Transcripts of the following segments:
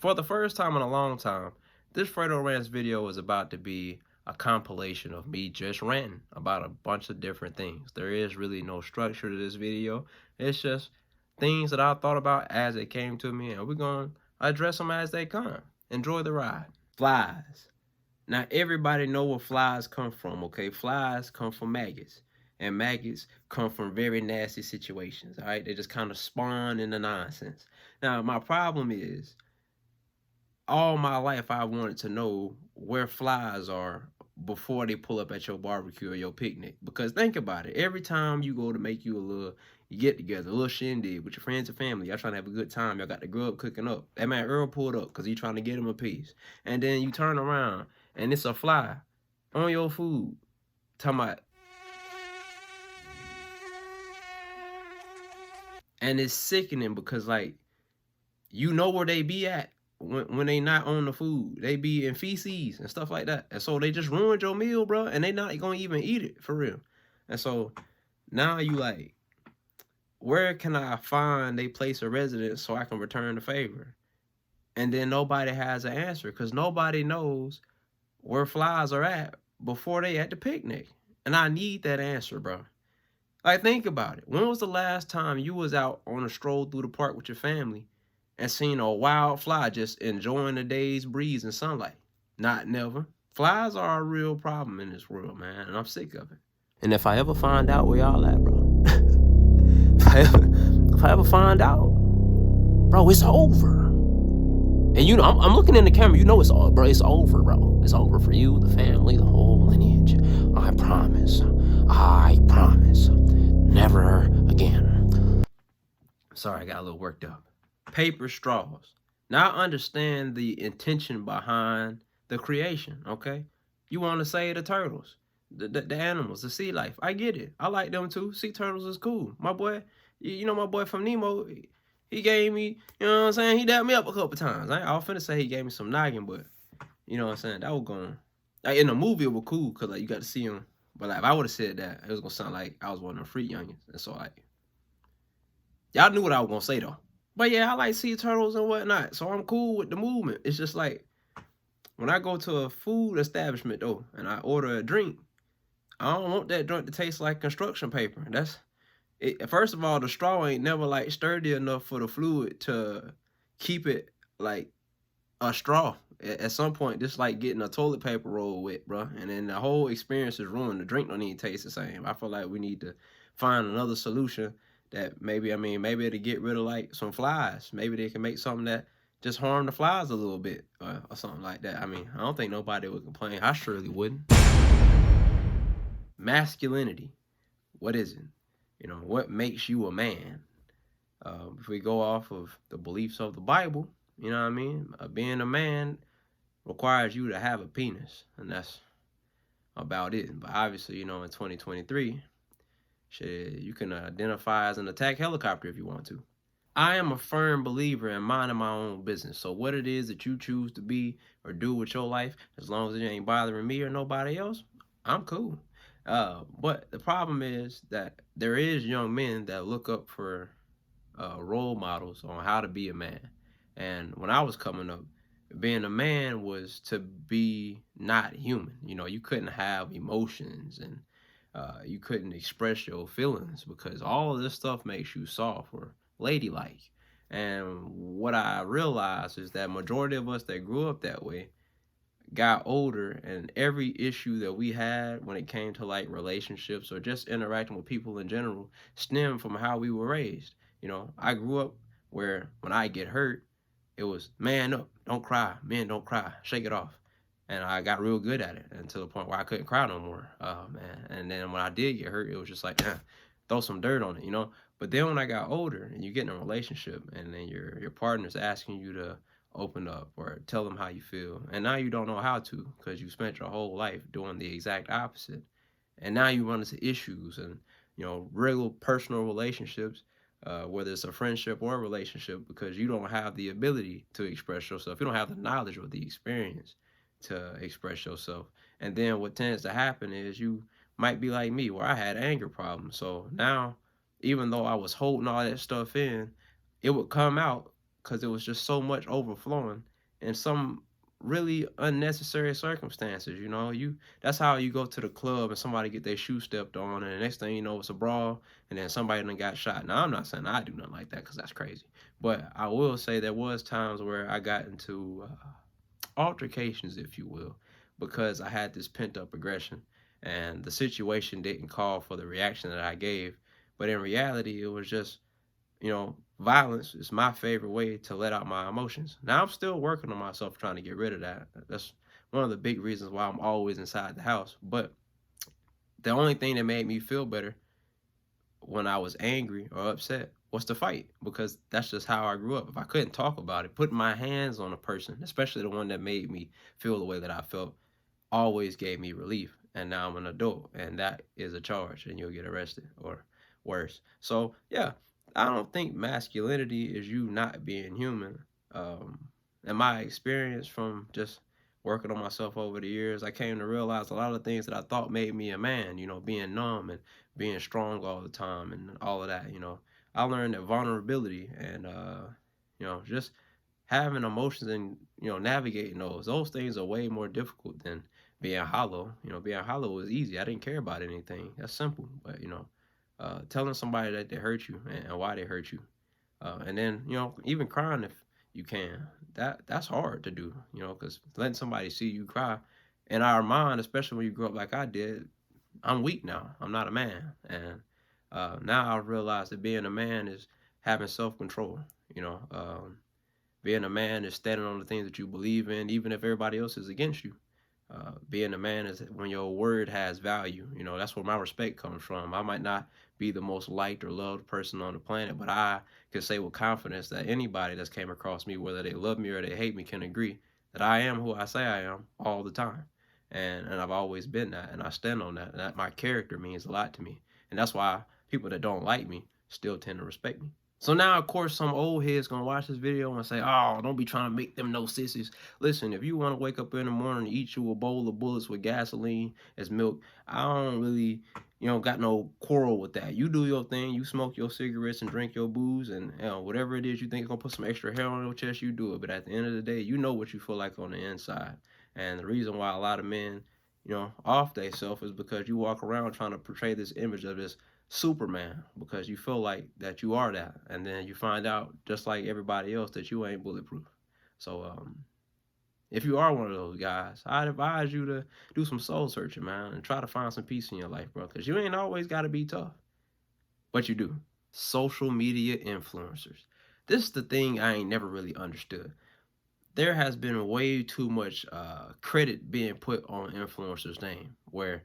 For the first time in a long time, this Fredo Rants video is about to be a compilation of me just ranting about a bunch of different things. There is really no structure to this video. It's just things that I thought about as they came to me, and we're going to address them as they come. Enjoy the ride. Flies. Now, everybody know where flies come from, okay? Flies come from maggots, and maggots come from very nasty situations, all right? They just kind of spawn into nonsense. Now, my problem is, all my life I wanted to know where flies are before they pull up at your barbecue or your picnic. Because think about it, every time you go to make you a little get together, a little shindig with your friends and family, y'all trying to have a good time, y'all got the grub cooking up. That man Earl pulled up because he trying to get him a piece. And then you turn around and it's a fly on your food. Talking about, and it's sickening because like you know where they be at when they not on the food. They be in feces and stuff like that. And so they just ruined your meal, bro, and they not gonna even eat it for real. And so now you like, where can I find a place of residence so I can return the favor? And then nobody has an answer because nobody knows where flies are at before they at the picnic. And I need that answer, bro. Like, think about it. When was the last time you was out on a stroll through the park with your family and seen a wild fly just enjoying the day's breeze and sunlight? Not never. Flies are a real problem in this world, man, and I'm sick of it. And if I ever find out where y'all at, bro, if I ever find out, bro, it's over. And you know, I'm looking in the camera, you know it's all, bro, it's over, bro. It's over for you, the family, the whole lineage. I promise. I promise. Never again. Sorry, I got a little worked up. Paper straws. Now I understand the intention behind the creation, okay? You want to save the turtles, the animals, the sea life. I get it. I like them too. Sea turtles is cool. My boy, you know my boy from Nemo, he gave me, you know what I'm saying? He dapped me up a couple times. I was finna say he gave me some noggin, but you know what I'm saying? That was going, like, in the movie it was cool because like you got to see him. But like if I would have said that, it was gonna sound like I was one of them free youngins. And so like, y'all knew what I was gonna say though. But yeah, I like sea turtles and whatnot. So I'm cool with the movement. It's just like when I go to a food establishment though and I order a drink, I don't want that drink to taste like construction paper. That's it. First of all, the straw ain't never like sturdy enough for the fluid to keep it like a straw. At some point, just like getting a toilet paper roll wet, bro. And then the whole experience is ruined. The drink don't even taste the same. I feel like we need to find another solution that maybe, maybe it'll get rid of like some flies. Maybe they can make something that just harm the flies a little bit or something like that. I mean, I don't think nobody would complain. I surely wouldn't. Masculinity. What is it? You know, what makes you a man? If we go off of the beliefs of the Bible, you know what I mean? Being a man requires you to have a penis, and that's about it. But obviously, you know, in 2023, shit, you can identify as an attack helicopter if you want to. I am a firm believer in minding my own business. So what it is that you choose to be or do with your life, as long as it ain't bothering me or nobody else, I'm cool. But the problem is that there is young men that look up for role models on how to be a man. And when I was coming up, being a man was to be not human. You know, you couldn't have emotions and you couldn't express your feelings because all of this stuff makes you soft or ladylike. And what I realized is that majority of us that grew up that way got older, and every issue that we had when it came to like relationships or just interacting with people in general stemmed from how we were raised. You know, I grew up where when I get hurt, it was man up, don't cry, men don't cry, shake it off. And I got real good at it until the point where I couldn't cry no more. Oh man. And then when I did get hurt, it was just like, throw some dirt on it, you know? But then when I got older and you get in a relationship and then your partner's asking you to open up or tell them how you feel, and now you don't know how to because you spent your whole life doing the exact opposite, and now you run into issues and, you know, real personal relationships, whether it's a friendship or a relationship, because you don't have the ability to express yourself, you don't have the knowledge or the experience to express yourself. And then what tends to happen is you might be like me where I had anger problems. So now, even though I was holding all that stuff in, it would come out because it was just so much overflowing in some really unnecessary circumstances. That's how you go to the club and somebody get their shoe stepped on, and the next thing you know, it's a brawl, and then somebody done got shot. Now, I'm not saying I do nothing like that because that's crazy, but I will say there was times where I got into altercations, if you will, because I had this pent up aggression, and the situation didn't call for the reaction that I gave. But in reality, it was just, violence is my favorite way to let out my emotions. Now, I'm still working on myself trying to get rid of that. That's one of the big reasons why I'm always inside the house. But the only thing that made me feel better when I was angry or upset was to fight, because that's just how I grew up. If I couldn't talk about it, putting my hands on a person, especially the one that made me feel the way that I felt, always gave me relief. And now I'm an adult, and that is a charge, and you'll get arrested or worse. So, yeah, I don't think masculinity is you not being human. Um, in my experience from just working on myself over the years, I came to realize a lot of things that I thought made me a man, being numb and being strong all the time and all of that. I learned that vulnerability and, just having emotions and, navigating those things are way more difficult than being hollow. Being hollow is easy. I didn't care about anything. That's simple. But, telling somebody that they hurt you and why they hurt you, and then even crying if you can. That's hard to do. Because letting somebody see you cry, in our mind, especially when you grow up like I did, I'm weak now. I'm not a man, and now I realize that being a man is having self control. Being a man is standing on the things that you believe in, even if everybody else is against you. Being a man is when your word has value. That's where my respect comes from. I might not be the most liked or loved person on the planet, but I can say with confidence that anybody that's came across me, whether they love me or they hate me, can agree that I am who I say I am all the time. And I've always been that, and I stand on that. And that my character means a lot to me. And that's why people that don't like me still tend to respect me. So now, of course, some old head's gonna watch this video and say, "Oh, don't be trying to make them no sissies." Listen, if you want to wake up in the morning and eat you a bowl of bullets with gasoline as milk, I don't really, got no quarrel with that. You do your thing. You smoke your cigarettes and drink your booze, and whatever it is you think is gonna put some extra hair on your chest, you do it. But at the end of the day, you know what you feel like on the inside. And the reason why a lot of men, off they self is because you walk around trying to portray this image of this Superman, because you feel like that you are that, and then you find out just like everybody else that you ain't bulletproof. So if you are one of those guys, I'd advise you to do some soul searching, man, and try to find some peace in your life, bro, because you ain't always got to be tough, but you do. Social media influencers, this is the thing I ain't never really understood. There has been way too much credit being put on influencers' name, where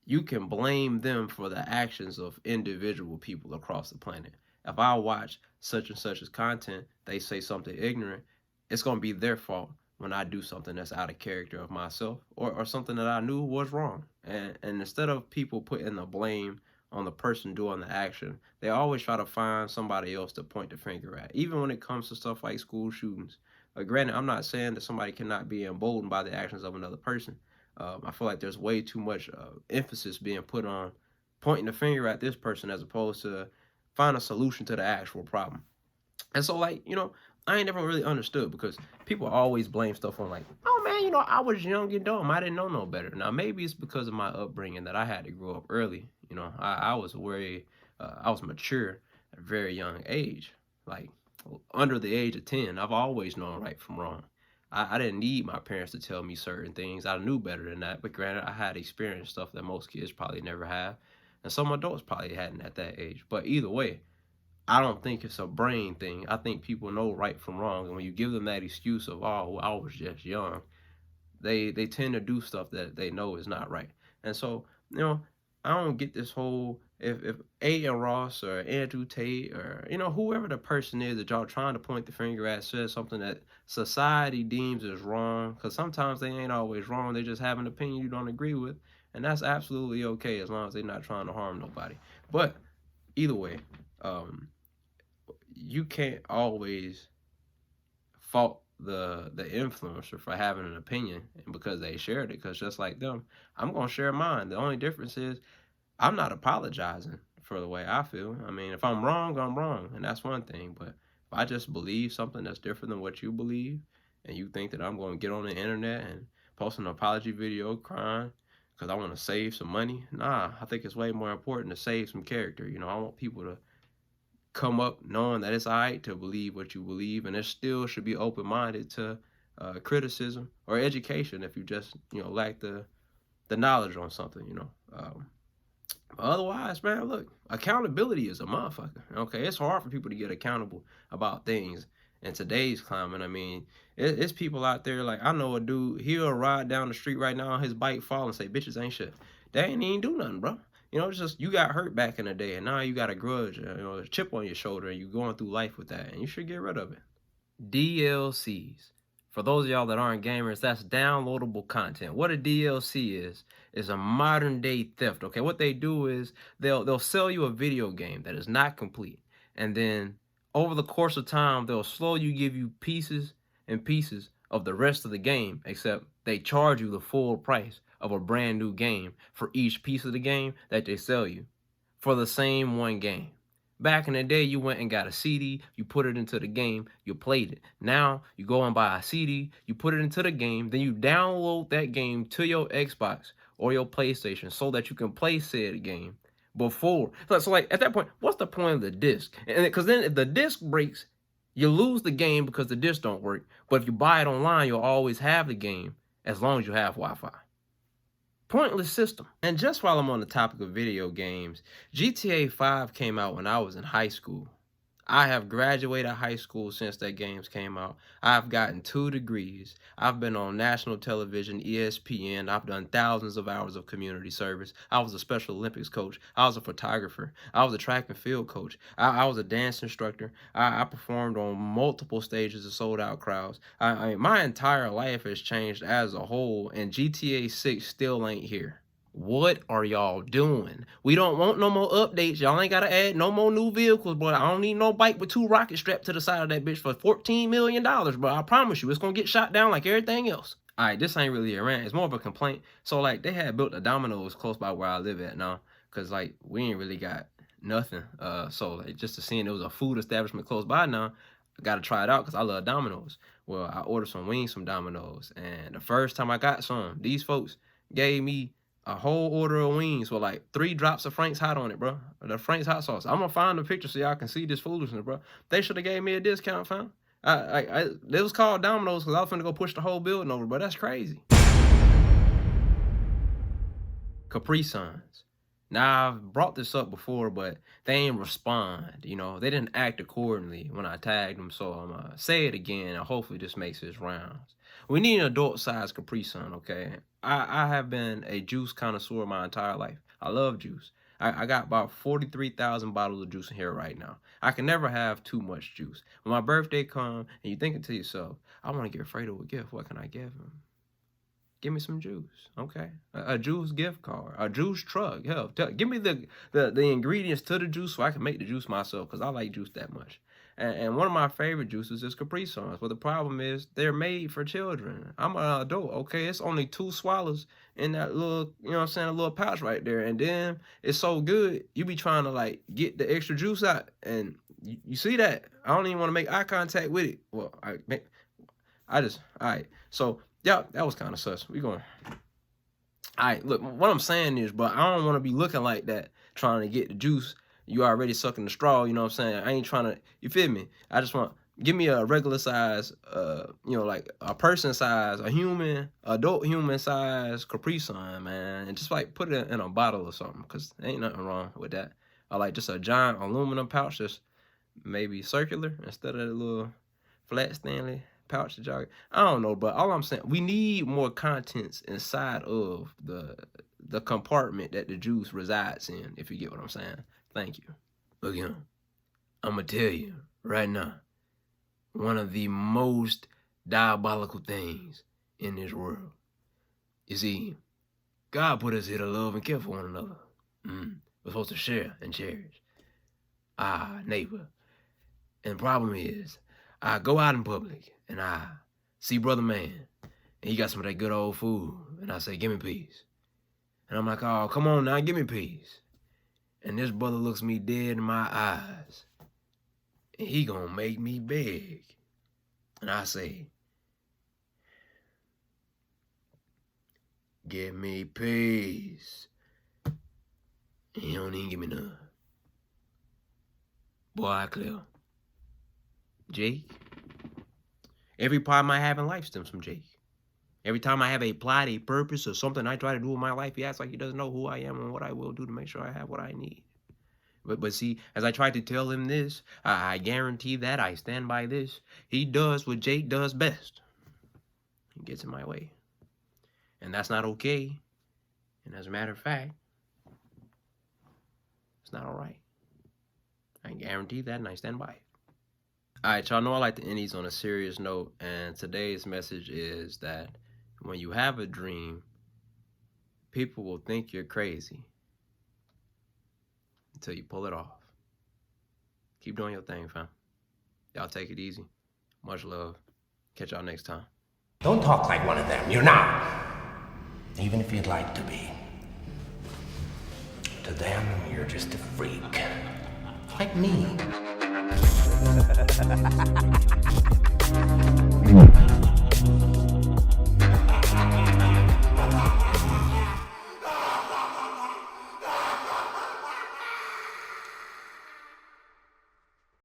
you can blame them for the actions of individual people across the planet. If I watch such and such's content, they say something ignorant, it's going to be their fault when I do something that's out of character of myself, or something that I knew was wrong. And instead of people putting the blame on the person doing the action, they always try to find somebody else to point the finger at, even when it comes to stuff like school shootings. Granted, I'm not saying that somebody cannot be emboldened by the actions of another person. I feel like there's way too much emphasis being put on pointing the finger at this person as opposed to find a solution to the actual problem. And so, like, I ain't never really understood, because people always blame stuff on, like, oh man, I was young and dumb. I didn't know no better. Now, maybe it's because of my upbringing that I had to grow up early. I was I was mature at a very young age, like under the age of 10. I've always known right from wrong. I didn't need my parents to tell me certain things. I knew better than that. But granted, I had experienced stuff that most kids probably never have. And some adults probably hadn't at that age. But either way, I don't think it's a brain thing. I think people know right from wrong. And when you give them that excuse of, oh, well, I was just young, they tend to do stuff that they know is not right. And so, I don't get this whole, if A.M. Ross or Andrew Tate or whoever the person is that y'all trying to point the finger at says something that society deems as wrong, because sometimes they ain't always wrong. They just have an opinion you don't agree with, and that's absolutely okay as long as they're not trying to harm nobody. But either way, you can't always fault the influencer for having an opinion and because they shared it, because just like them, I'm gonna share mine. The only difference is I'm not apologizing for the way I feel. I mean, if I'm wrong, I'm wrong, and that's one thing. But if I just believe something that's different than what you believe, and you think that I'm going to get on the internet and post an apology video crying because I want to save some money? Nah, I think it's way more important to save some character. You know, I want people to come up knowing that it's all right to believe what you believe, and it still should be open-minded to criticism or education if you just, you know, lack the knowledge on something, you know. Otherwise, man, look, accountability is a motherfucker. Okay, it's hard for people to get accountable about things in today's climate. I mean, it's people out there, like, I know a dude, he'll ride down the street right now on his bike, fall and say, bitches ain't shit. They ain't even do nothing, bro. You know, it's just, you got hurt back in the day, and now you got a grudge, you know, a chip on your shoulder, and you're going through life with that, and you should get rid of it. DLCs. For those of y'all that aren't gamers, that's downloadable content. What a DLC is a modern day theft. Okay, what they do is they'll sell you a video game that is not complete, and then over the course of time they'll slowly give you pieces and pieces of the rest of the game, except they charge you the full price of a brand new game for each piece of the game that they sell you for the same one game. Back in the day, you went and got a CD, you put it into the game, you played it. Now, you go and buy a CD, you put it into the game, then you download that game to your Xbox or your PlayStation so that you can play said game before. So like, at that point, what's the point of the disc? And because then if the disc breaks, you lose the game because the disc don't work. But if you buy it online, you'll always have the game as long as you have Wi-Fi. Pointless system. And just while I'm on the topic of video games, GTA 5 came out when I was in high school. I have graduated high school since that games came out. I've gotten 2 degrees. I've been on national television, ESPN. I've done thousands of hours of community service. I was a Special Olympics coach. I was a photographer. I was a track and field coach. I was a dance instructor. I performed on multiple stages of sold out crowds. I mean, my entire life has changed as a whole, and GTA 6 still ain't here. What are y'all doing? We don't want no more updates. Y'all ain't got to add no more new vehicles, bro. I don't need no bike with 2 rockets strapped to the side of that bitch for $14 million, bro. I promise you, it's going to get shot down like everything else. All right, this ain't really a rant. It's more of a complaint. So, like, they had built a Domino's close by where I live at now because, like, we ain't really got nothing. So, like, just to seeing there was a food establishment close by now, I got to try it out because I love Domino's. Well, I ordered some wings from Domino's, and the first time I got some, these folks gave me a whole order of wings with like 3 drops of Frank's Hot on it, bro. The Frank's Hot sauce. I'm gonna find the picture so y'all can see this foolishness, bro. They should have gave me a discount, fam. It was called Domino's because I was finna go push the whole building over, but that's crazy. Capri Suns. Now, I've brought this up before, but they ain't respond. You know, they didn't act accordingly when I tagged them, so I'm gonna say it again, and hopefully this makes its rounds. We need an adult-sized Capri Sun, okay? I have been a juice connoisseur my entire life. I love juice. I got about 43,000 bottles of juice in here right now. I can never have too much juice. When my birthday comes, and you're thinking to yourself, I want to give Fredo a gift. What can I give him? Give me some juice, okay? A juice gift card, a juice truck. Hell, give me the ingredients to the juice so I can make the juice myself because I like juice that much. And one of my favorite juices is Capri Suns. But the problem is they're made for children. I'm an adult, okay? It's only 2 swallows in that little, you know what I'm saying, a little pouch right there. And then it's so good, you be trying to like get the extra juice out. And you see that? I don't even want to make eye contact with it. Well, all right. So, yeah, that was kind of sus. We going. All right, look, what I'm saying is, but I don't want to be looking like that trying to get the juice. You already sucking the straw, you know what I'm saying? I ain't trying to, you feel me? I just want, give me a regular size, you know, like a person size, adult human size Capri Sun, man. And just like put it in a bottle or something, because there ain't nothing wrong with that. I like just a giant aluminum pouch, just maybe circular instead of a little flat Stanley pouch that y'all, I don't know, but all I'm saying, we need more contents inside of the compartment that the juice resides in, if you get what I'm saying. Thank you. Look, you know, I'm going to tell you right now, one of the most diabolical things in this world. You see, God put us here to love and care for one another. We're supposed to share and cherish. Neighbor. And the problem is, I go out in public and I see brother man, and he got some of that good old food, and I say, give me peace. And I'm like, oh, come on now, give me peace. And this brother looks me dead in my eyes, and he gonna make me beg. And I say, give me peace. He don't even give me none. Boy, I clear. Jake. Every problem I have in life stems from Jake. Every time I have a plot, a purpose, or something I try to do in my life, he acts like he doesn't know who I am and what I will do to make sure I have what I need. But see, as I tried to tell him this, I guarantee that I stand by this. He does what Jake does best. He gets in my way. And that's not okay. And as a matter of fact, it's not all right. I guarantee that, and I stand by it. All right, y'all know I like to end these on a serious note, and today's message is that when you have a dream, people will think you're crazy until you pull it off. Keep doing your thing, fam. Y'all take it easy. Much love. Catch y'all next time. Don't talk like one of them. You're not. Even if you'd like to be. To them, you're just a freak. Like me.